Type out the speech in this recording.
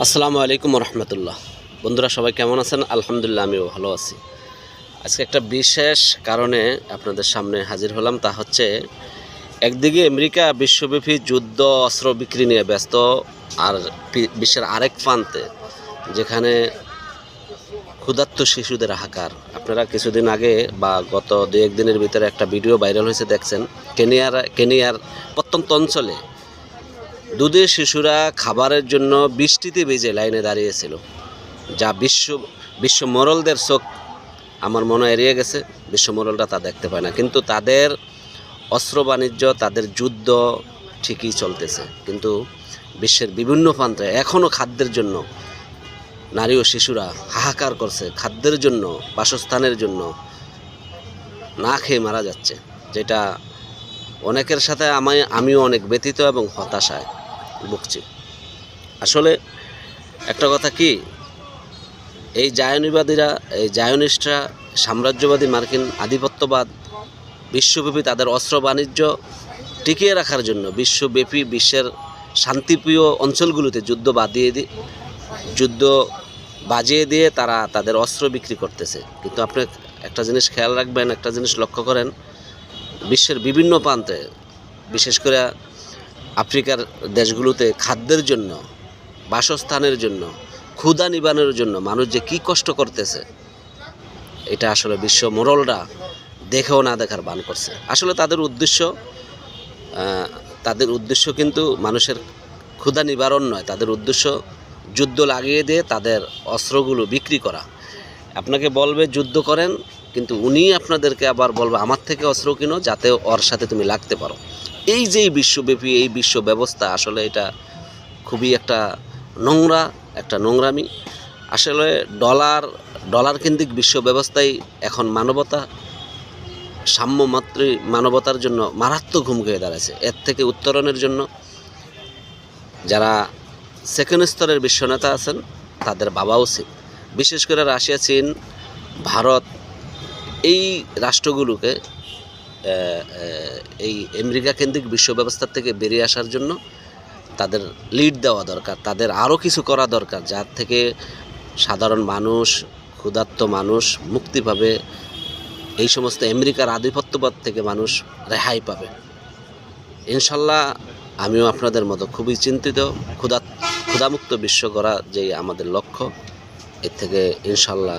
আসসালামু আলাইকুম রহমতুল্লাহ। বন্ধুরা সবাই কেমন আছেন? আলহামদুলিল্লাহ আমিও ভালো আছি। আজকে একটা বিশেষ কারণে আপনাদের সামনে হাজির হলাম। তা হচ্ছে, একদিকে আমেরিকা বিশ্বব্যাপী যুদ্ধ অস্ত্র বিক্রি নিয়ে ব্যস্ত, আর বিশ্বের আরেক প্রান্তে যেখানে ক্ষুধার্ত শিশুদের হাহাকার। আপনারা কিছুদিন আগে বা গত দু একদিনের ভিতরে একটা ভিডিও ভাইরাল হয়েছে, দেখছেন। কেনিয়ার প্রত্যন্ত অঞ্চলে দুধের শিশুরা খাবারের জন্য বৃষ্টিতে ভিজে লাইনে দাঁড়িয়েছিল, যা বিশ্ব মোড়লদের চোখ আমার মনে এড়িয়ে গেছে। বিশ্ব মোড়লরা তা দেখতে পায় না, কিন্তু তাদের অস্ত্র বাণিজ্য, তাদের যুদ্ধ ঠিকই চলতেছে। কিন্তু বিশ্বের বিভিন্ন প্রান্তে এখনও খাদ্যের জন্য নারী ও শিশুরা হাহাকার করছে, খাদ্যের জন্য, বাসস্থানের জন্য না খেয়ে মারা যাচ্ছে, যেটা অনেকের সাথে আমিও অনেক ব্যথিত এবং হতাশায় ভুগছি। আসলে একটা কথা কি, এই জায়নিস্টরা, সাম্রাজ্যবাদী মার্কিন আধিপত্যবাদ বিশ্বব্যাপী তাদের অস্ত্র বাণিজ্য টিকিয়ে রাখার জন্য বিশ্বের শান্তিপ্রিয় অঞ্চলগুলোতে যুদ্ধ বাজিয়ে দিয়ে তারা তাদের অস্ত্র বিক্রি করতেছে। কিন্তু আপনি একটা জিনিস খেয়াল রাখবেন, একটা জিনিস লক্ষ্য করেন, বিশ্বের বিভিন্ন প্রান্তে, বিশেষ করে আফ্রিকার দেশগুলোতে খাদ্যের জন্য, বাসস্থানের জন্য, ক্ষুধা নিবারণের জন্য মানুষ যে কী কষ্ট করতেছে, এটা আসলে বিশ্ব মোড়লরা দেখেও না দেখার ভান করছে। আসলে তাদের উদ্দেশ্য কিন্তু মানুষের ক্ষুধা নিবারণ নয়, তাদের উদ্দেশ্য যুদ্ধ লাগিয়ে দিয়ে তাদের অস্ত্রগুলো বিক্রি করা। আপনাকে বলবে যুদ্ধ করেন, কিন্তু উনি আপনাদেরকে আবার বলবে আমার থেকে অস্ত্র কিনো, যাতে ওর সাথে তুমি লাগতে পারো। এই যে বিশ্বব্যাপী এই বিশ্ব ব্যবস্থা, আসলে এটা খুবই একটা নোংরামি। আসলে ডলার কেন্দ্রিক বিশ্ব ব্যবস্থায় এখন মানবতার জন্য মারাত্মক হুমকি হয়ে দাঁড়াচ্ছে। এর থেকে উত্তরণের জন্য যারা সেকেন্ড স্তরের বিশ্ব নেতা আছেন তাদের ভাবা উচিত। বিশেষ করে রাশিয়া, চীন, ভারত, এই রাষ্ট্রগুলোকে এই আমেরিকা কেন্দ্রিক বিশ্ব ব্যবস্থার থেকে বেরিয়ে আসার জন্য তাদের লিড দেওয়া দরকার, তাদের আরও কিছু করা দরকার, যার থেকে সাধারণ মানুষ, ক্ষুধার্ত মানুষ মুক্তি পাবে, এই সমস্ত আমেরিকার আধিপত্যবাদ থেকে মানুষ রেহাই পাবে। ইনশাল্লাহ আমিও আপনাদের মতো খুবই চিন্তিত। ক্ষুধামুক্ত বিশ্ব গড়া যেই আমাদের লক্ষ্য, এর থেকে ইনশাল্লাহ